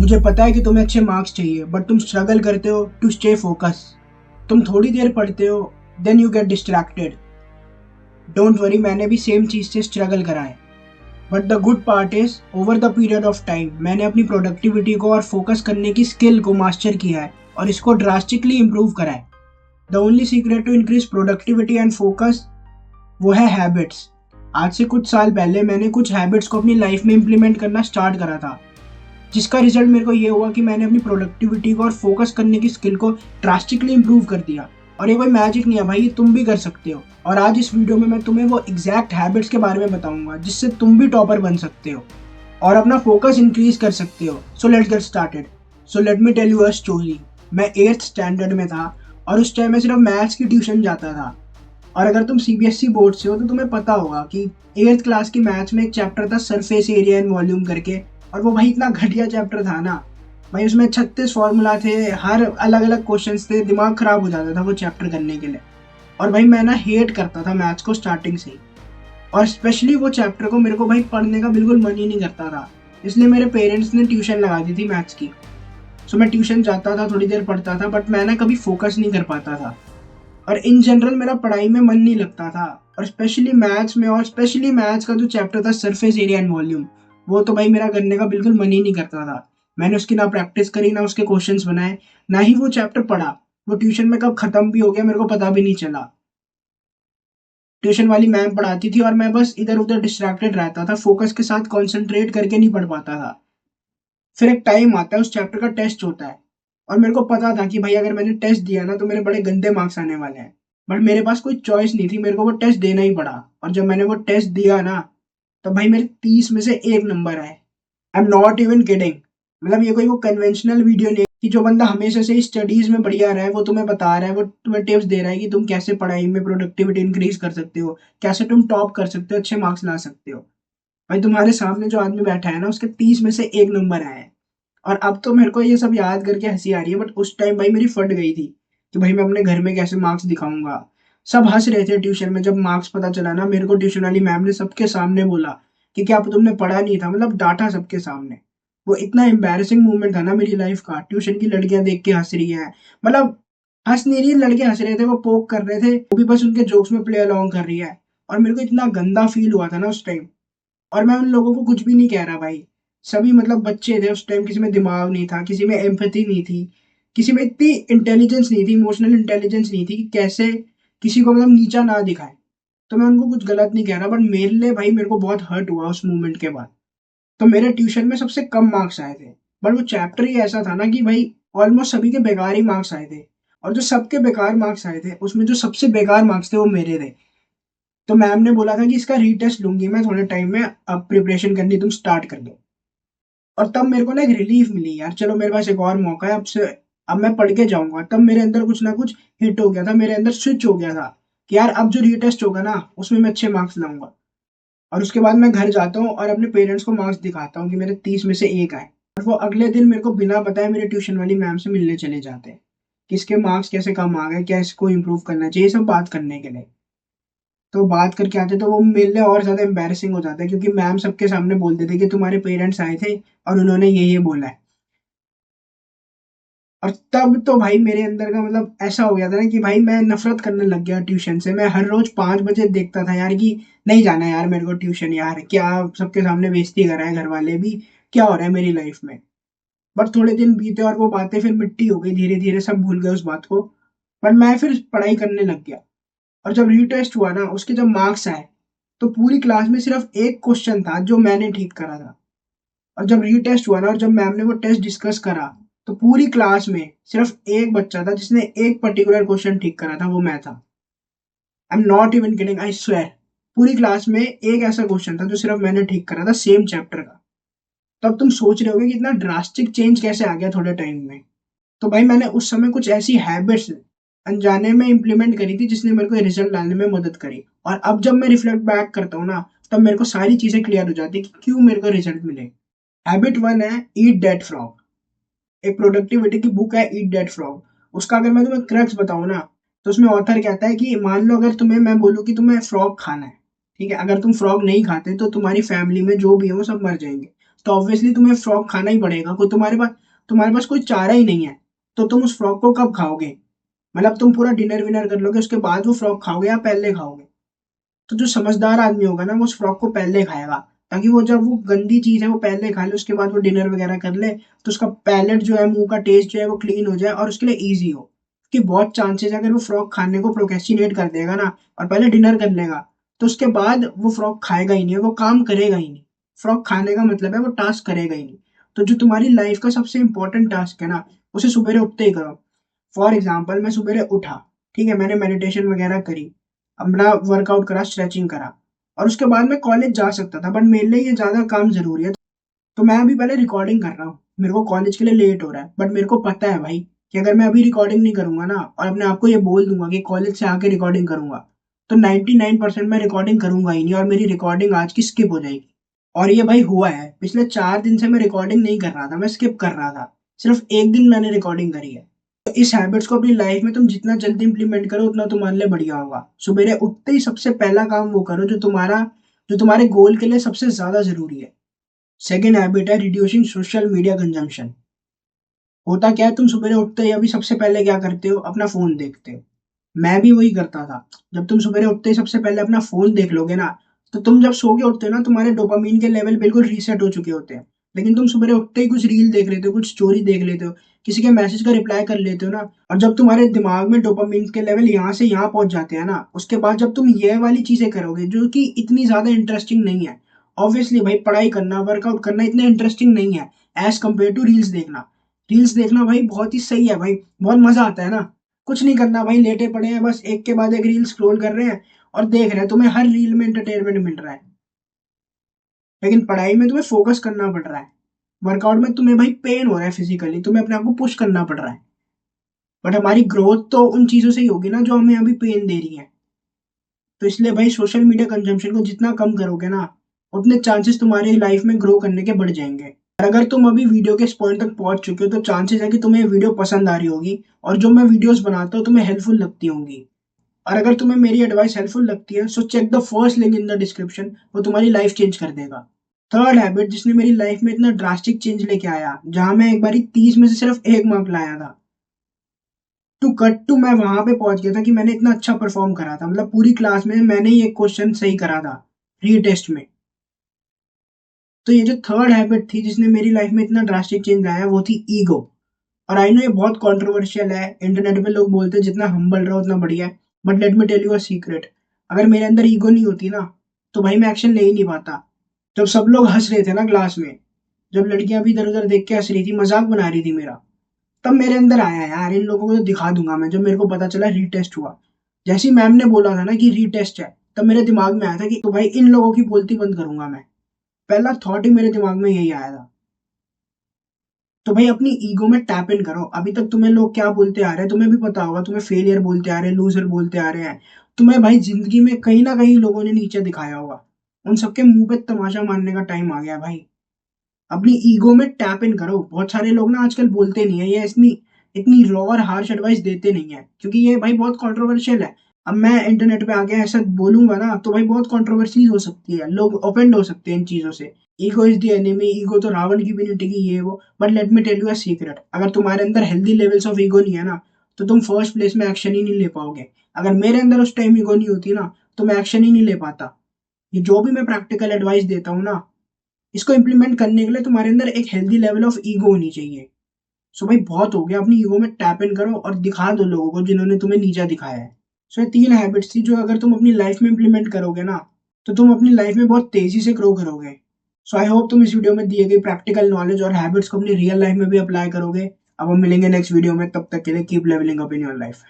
मुझे पता है कि तुम्हें अच्छे मार्क्स चाहिए बट तुम स्ट्रगल करते हो टू स्टे फोकस। तुम थोड़ी देर पढ़ते हो then you get distracted. Don't worry, मैंने भी सेम चीज़ से स्ट्रगल करा है। But the good part is over the period of time मैंने अपनी प्रोडक्टिविटी को और फोकस करने की स्किल को मास्टर किया है और इसको ड्रास्टिकली इम्प्रूव करा है। The only secret to increase productivity and focus वो है हैबिट्स। आज से कुछ साल पहले मैंने कुछ हैबिट्स को अपनी लाइफ में इम्प्लीमेंट करना स्टार्ट करा था, जिसका रिजल्ट मेरे को ये हुआ कि मैंने अपनी प्रोडक्टिविटी को और फोकस करने की स्किल को ड्रास्टिकली इंप्रूव कर दिया। और ये कोई मैजिक नहीं है भाई, ये तुम भी कर सकते हो। और आज इस वीडियो में मैं तुम्हें वो एग्जैक्ट हैबिट्स के बारे में बताऊंगा जिससे तुम भी टॉपर बन सकते हो और अपना फोकस इंक्रीज कर सकते हो। So let's get started. So let me tell you a story. मैं 8th स्टैंडर्ड में था और उस टाइम में सिर्फ मैथ्स की ट्यूशन जाता था। और अगर तुम सीबीएसई बोर्ड से हो तो तुम्हें पता होगा कि 8th क्लास की मैथ्स में एक चैप्टर था सरफेस एरिया एंड वॉल्यूम करके। और वो भाई इतना घटिया चैप्टर था ना भाई, उसमें 36 फॉर्मूला थे, हर अलग अलग क्वेश्चंस थे, दिमाग खराब हो जाता था वो चैप्टर करने के लिए। और भाई मैं ना हेट करता था मैथ्स को स्टार्टिंग से ही। और स्पेशली वो चैप्टर को मेरे को भाई पढ़ने का बिल्कुल मन ही नहीं करता था। इसलिए मेरे पेरेंट्स ने ट्यूशन लगा दी थी मैथ्स की। सो मैं ट्यूशन जाता था, थोड़ी देर पढ़ता था, बट मैं ना कभी फोकस नहीं कर पाता था। और इन जनरल मेरा पढ़ाई में मन नहीं लगता था। और स्पेशली मैथ्स में, और स्पेशली मैथ्स का जो चैप्टर था सरफेस एरिया एंड वॉल्यूम, वो तो भाई मेरा करने का बिल्कुल मन ही नहीं करता था। मैंने उसकी ना प्रैक्टिस करी, ना उसके क्वेश्चंस बनाए, ना ही वो चैप्टर पढ़ा। वो ट्यूशन में कब खत्म भी हो गया मेरे को पता भी नहीं चला। ट्यूशन वाली मैम पढ़ाती थी और मैं बस इधर उधर डिस्ट्रैक्टेड रहता था, फोकस के साथ कॉन्सेंट्रेट करके नहीं पढ़ पाता था। फिर एक टाइम आता है, उस चैप्टर का टेस्ट होता है। और मेरे को पता था कि भाई अगर मैंने टेस्ट दिया ना तो मेरे बड़े गंदे मार्क्स आने वाले हैं। बट मेरे पास कोई चॉइस नहीं थी, मेरे को वो टेस्ट देना ही पड़ा। और जब मैंने वो टेस्ट दिया ना तो भाई मेरे 30 में से 1 नंबर आए। I am not even kidding. मतलब ये कोई वो कन्वेंशनल वीडियो नहीं है कि जो बंदा हमेशा से स्टडीज में बढ़िया रहा है वो तुम्हें बता रहा है, वो तुम्हें टिप्स दे रहा है कि तुम कैसे पढ़ाई में प्रोडक्टिविटी इंक्रीज कर सकते हो, कैसे तुम टॉप कर सकते हो, अच्छे मार्क्स ला सकते हो। भाई तुम्हारे सामने जो आदमी बैठा है ना उसके 30 में से 1 नंबर आए हैं। और अब तो मेरे को ये सब याद करके हंसी आ रही है, बट उस टाइम भाई मेरी फट गई थी कि भाई मैं अपने घर में कैसे मार्क्स दिखाऊंगा। सब हंस रहे थे ट्यूशन में। जब मार्क्स पता चला ना मेरे को, ट्यूशन वाली मैम ने सबके सामने बोला कि क्या तुमने पढ़ा नहीं था, मतलब डांटा सबके सामने। वो इतना एम्बैरेसिंग मोमेंट था ना मेरी लाइफ का। ट्यूशन की लड़कियां देख के हंस रही है, मतलब हंस नहीं रही, लड़के हंस रहे थे, वो पोक कर रहे थे, वो भी बस उनके जोक्स में प्ले अलोंग कर रही है। और मेरे को इतना गंदा फील हुआ था ना उस टाइम। और मैं उन लोगों को कुछ भी नहीं कह रहा भाई। सभी मतलब बच्चे थे उस टाइम, किसी में दिमाग नहीं था, किसी में एम्पैथी नहीं थी, किसी में इतनी इंटेलिजेंस नहीं थी, इमोशनल इंटेलिजेंस नहीं थी कि कैसे किसी को मतलब नीचा ना दिखाए। तो मैं उनको कुछ गलत नहीं कह रहा, बट मेरे लिए भाई मेरे को बहुत हर्ट हुआ उस मूवमेंट के बाद। तो मेरे ट्यूशन में सबसे कम मार्क्स आए थे। बट वो चैप्टर ही ऐसा था ना कि भाई ऑलमोस्ट सभी के बेकार ही मार्क्स आए थे। और जो सबके बेकार मार्क्स आए थे उसमें जो सबसे बेकार मार्क्स थे वो मेरे थे। तो मैम ने बोला था कि इसका रीटेस्ट लूंगी मैं थोड़े टाइम में, अब प्रिपरेशन करनी तुम स्टार्ट कर दो। और तब मेरे को ना एक रिलीफ मिली, यार चलो मेरे पास एक और मौका है, अब से अब मैं पढ़ के जाऊंगा। तब मेरे अंदर कुछ ना कुछ हिट हो गया था, मेरे अंदर स्विच हो गया था कि यार अब जो रीटेस्ट होगा ना उसमें मैं अच्छे मार्क्स लाऊंगा। और उसके बाद मैं घर जाता हूँ और अपने पेरेंट्स को मार्क्स दिखाता हूँ कि मेरे 30 में से 1 आए। और वो अगले दिन मेरे को बिना बताए मेरे ट्यूशन वाली मैम से मिलने चले जाते हैं कि इसके मार्क्स कैसे कम आ गए, क्या इसको इम्प्रूव करना चाहिए, ये सब बात करने के लिए। तो बात करके आते तो वो मेरे लिए और ज्यादा एम्बैरेसिंग हो जाता है, क्योंकि मैम सबके सामने बोल देते कि तुम्हारे पेरेंट्स आए थे और उन्होंने ये बोला है। और तब तो भाई मेरे अंदर का मतलब ऐसा हो गया था ना कि भाई मैं नफरत करने लग गया ट्यूशन से। मैं हर रोज 5 बजे देखता था यार कि नहीं जाना यार मेरे को ट्यूशन, यार क्या सबके सामने बेइज्जती कर रहा है, घर वाले भी, क्या हो रहा है मेरी लाइफ में। बट थोड़े दिन बीते और वो बातें फिर मिट्टी हो गई, धीरे धीरे सब भूल गए उस बात को। पर मैं फिर पढ़ाई करने लग गया। और जब रीटेस्ट हुआ ना उसके जब मार्क्स आए तो पूरी क्लास में सिर्फ एक क्वेश्चन था जो मैंने ठीक करा था। और जब रीटेस्ट हुआ ना और जब मैम ने वो टेस्ट डिस्कस करा तो पूरी क्लास में सिर्फ एक बच्चा था जिसने एक पर्टिकुलर क्वेश्चन ठीक करा था, वो मैं था। I am not even kidding, I swear. पूरी क्लास में एक ऐसा क्वेश्चन था जो सिर्फ मैंने ठीक करा था, सेम चैप्टर का। तब तुम सोच रहे होगे कि इतना ड्रास्टिक चेंज कैसे आ गया थोड़े टाइम में। तो भाई मैंने उस समय कुछ ऐसी हैबिट्स अनजाने में इंप्लीमेंट करी थी जिसने मेरे को रिजल्ट लाने में मदद करी। और अब जब मैं रिफ्लेक्ट बैक करता हूँ ना तब मेरे को सारी चीजें क्लियर हो जाती है कि क्यों मेरे को रिजल्ट मिले। हैबिट 1 है ईट डेड फ्रॉग। एक प्रोडक्टिविटी की बुक है ईट डेड फ्रॉग। उसका अगर मैं तुम्हें क्रक्स बताऊं ना तो उसमें ऑथर कहता है कि मान लो अगर तुम्हें मैं बोलूँ कि तुम्हें फ्रॉग खाना है, ठीक है, अगर तुम फ्रॉग नहीं खाते तो तुम्हारी फैमिली में जो भी है वो सब मर जाएंगे। तो ऑब्वियसली तुम्हें फ्रॉग खाना ही पड़ेगा। कोई तुम्हारे पास कोई चारा ही नहीं है, तो तुम उस फ्रॉग को कब खाओगे? मतलब तुम पूरा डिनर विनर कर लोगे, उसके बाद वो फ्रॉग खाओगे या पहले खाओगे? तो जो समझदार आदमी होगा ना, वो उस फ्रॉग को पहले खाएगा, ताकि वो जब वो गंदी चीज है वो पहले खा ले, उसके बाद वो डिनर वगैरह कर ले, तो उसका पैलेट जो है, मुंह का टेस्ट जो है वो क्लीन हो जाए और उसके लिए ईजी हो। कि बहुत चांसेस है, अगर वो फ्रॉग खाने को प्रोक्रेस्टिनेट कर देगा ना और पहले डिनर कर लेगा, तो उसके बाद वो फ्रॉग खाएगा ही नहीं, वो काम करेगा ही नहीं। फ्रॉग खाने का मतलब है वो टास्क करेगा ही नहीं। तो जो तुम्हारी लाइफ का सबसे इंपॉर्टेंट टास्क है ना, उसे सुबह उठते ही करो। फॉर एग्जाम्पल, मैं सुबह उठा, ठीक है, मैंने मेडिटेशन वगैरह करी, अपना वर्कआउट करा, स्ट्रेचिंग करा, और उसके बाद मैं कॉलेज जा सकता था, बट मेरे लिए ये ज्यादा काम जरूरी है। तो मैं अभी पहले रिकॉर्डिंग कर रहा हूँ, मेरे को कॉलेज के लिए लेट हो रहा है, बट मेरे को पता है भाई कि अगर मैं अभी रिकॉर्डिंग नहीं करूंगा ना, और अपने आप को ये बोल दूंगा कि कॉलेज से आके रिकॉर्डिंग करूंगा, तो 99% मैं रिकॉर्डिंग करूंगा ही नहीं, और मेरी रिकॉर्डिंग आज की स्किप हो जाएगी। और ये भाई हुआ है, पिछले 4 दिन से मैं रिकॉर्डिंग नहीं कर रहा था, मैं स्किप कर रहा था। सिर्फ एक दिन मैंने रिकॉर्डिंग करी है। तो इस हैबिट्स को अपनी लाइफ में तुम जितना जल्दी इंप्लीमेंट करो, उतना तुम्हारे लिए बढ़िया होगा। सुबह उठते ही सबसे पहला काम वो करो जो तुम्हारे गोल के लिए सबसे ज्यादा जरूरी है। सेकेंड हैबिट है रिड्यूसिंग सोशल मीडिया कंजम्पशन। होता क्या है, तुम सुबह उठते ही अभी सबसे पहले क्या करते हो? अपना फोन देखते हो। मैं भी वही करता था। जब तुम सुबह उठते ही सबसे पहले अपना फोन देख लोगे ना, तो तुम जब सो के उठते हो ना, तुम्हारे डोपामीन के लेवल बिल्कुल रीसेट हो चुके होते हैं। लेकिन तुम सुबह उठते ही कुछ रील देख लेते हो, कुछ स्टोरी देख लेते हो, किसी के मैसेज का रिप्लाई कर लेते हो ना, और जब तुम्हारे दिमाग में डोपामीन के लेवल यहाँ से यहाँ पहुंच जाते हैं ना, उसके बाद जब तुम ये वाली चीजें करोगे जो कि इतनी ज्यादा इंटरेस्टिंग नहीं है, ऑब्वियसली भाई पढ़ाई करना, वर्कआउट करना इतना इंटरेस्टिंग नहीं है एज कम्पेयर टू रील्स देखना। रील्स देखना भाई बहुत ही सही है भाई, बहुत मजा आता है ना। कुछ नहीं करना भाई, लेटे पड़े हैं बस, एक के बाद एक रील स्क्रॉल कर रहे हैं और देख रहे हैं, तुम्हें हर रील में एंटरटेनमेंट मिल रहा है। लेकिन पढ़ाई में तुम्हें फोकस करना पड़ रहा है। वर्कआउट में तुम्हें भाई पेन हो रहा है, फिजिकली तुम्हें अपने आप को पुश करना पड़ रहा है। बट हमारी ग्रोथ तो उन चीजों से ही होगी ना जो हमें अभी पेन दे रही है। तो इसलिए भाई सोशल मीडिया कंजम्पशन को जितना कम करोगे ना, उतने चांसेस तुम्हारी लाइफ में ग्रो करने के बढ़ जाएंगे। और अगर तुम अभी वीडियो के इस पॉइंट तक पहुंच चुके हो, तो चांसेस है कि तुम्हें ये वीडियो पसंद आ रही होगी, और जो मैं वीडियोस बनाता हूँ तुम्हें हेल्पफुल लगती होंगी। और अगर तुम्हें मेरी एडवाइस हेल्पफुल लगती है, so check the first link in the description, वो तुम्हारी लाइफ चेंज कर देगा। थर्ड हैबिट जिसने मेरी लाइफ में इतना ड्रास्टिक चेंज लेके आया, जहां मैं एक बारी 30 में से सिर्फ 1 मार्क लाया था, टू कट टू मैं वहां पे पहुंच गया था कि मैंने इतना अच्छा परफॉर्म करा था, मतलब पूरी क्लास में मैंने ही एक क्वेश्चन सही करा था रीटेस्ट में। तो ये जो थर्ड हैबिट थी जिसने मेरी लाइफ में इतना ड्रास्टिक चेंज लाया, वो थी ईगो। और आई नो ये बहुत कंट्रोवर्शियल है, इंटरनेट पे लोग बोलते हैं जितना हम्बल रहो उतना बढ़िया है, but let me tell you a secret. अगर मेरे अंदर ईगो नहीं होती ना, तो भाई मैं एक्शन ले ही नहीं पाता। जब सब लोग हंस रहे थे ना क्लास में, जब लड़कियां भी इधर उधर देख के हंस रही थी, मजाक बना रही थी मेरा, तब मेरे अंदर आया यार इन लोगों को तो दिखा दूंगा मैं। जब मेरे को पता चला रीटेस्ट हुआ, जैसे ही मैम ने बोला था ना कि रीटेस्ट है, तब मेरे दिमाग में आया था कि तो भाई इन लोगों की बोलती बंद करूंगा मैं। पहला थॉट ही मेरे दिमाग में यही आया था। तो भाई अपनी ईगो में टैप इन करो। अभी तक तुम्हें लोग क्या बोलते आ रहे हैं तुम्हें भी पता होगा, तुम्हें फेलियर बोलते आ रहे हैं, लूजर बोलते आ रहे हैं। तुम्हें भाई जिंदगी में कहीं ना कहीं लोगों ने नीचे दिखाया होगा, उन सबके मुंह पे तमाशा मारने का टाइम आ गया भाई। अपनी ईगो में टैप इन करो। बहुत सारे लोग ना आजकल बोलते नहीं है, ये इतनी इतनी रॉ और हार्श एडवाइस देते नहीं है, क्योंकि ये भाई बहुत कंट्रोवर्शियल है। अब मैं इंटरनेट पे आके ऐसा बोलूंगा ना, तो भाई बहुत कंट्रोवर्सी हो सकती है, लोग ऑफेंड हो सकते हैं इन चीजों से। Ego is the enemy, ego तो रावण की भी नहीं टिकी, ये वो। But let me tell you a secret, अगर तुम्हारे अंदर हेल्दी लेवल्स ऑफ ईगो नहीं है ना, तो तुम फर्स्ट प्लेस में एक्शन ही नहीं ले पाओगे। अगर मेरे अंदर उस टाइम ईगो नहीं होती ना, तो मैं एक्शन ही नहीं ले पाता। ये जो भी मैं प्रैक्टिकल एडवाइस देता हूँ ना, इसको इम्प्लीमेंट करने के लिए तुम्हारे अंदर एक हेल्दी लेवल ऑफ ईगो होनी चाहिए। सो भाई बहुत हो गया, अपनी ईगो में टैप इन करो और दिखा दो लोगों को जिन्होंने तुम्हें नीचा दिखाया है। सो ये 3 हैबिट्स थी जो अगर तुम अपनी लाइफ में इम्प्लीमेंट करोगे ना, तो तुम अपनी लाइफ में बहुत तेजी से ग्रो करोगे। सो आई होप तुम इस वीडियो में दिए गए प्रैक्टिकल नॉलेज और हैबिट्स को अपनी रियल लाइफ में भी अप्लाई करोगे। अब हम मिलेंगे नेक्स्ट वीडियो में, तब तक के लिए keep levelling up in your life.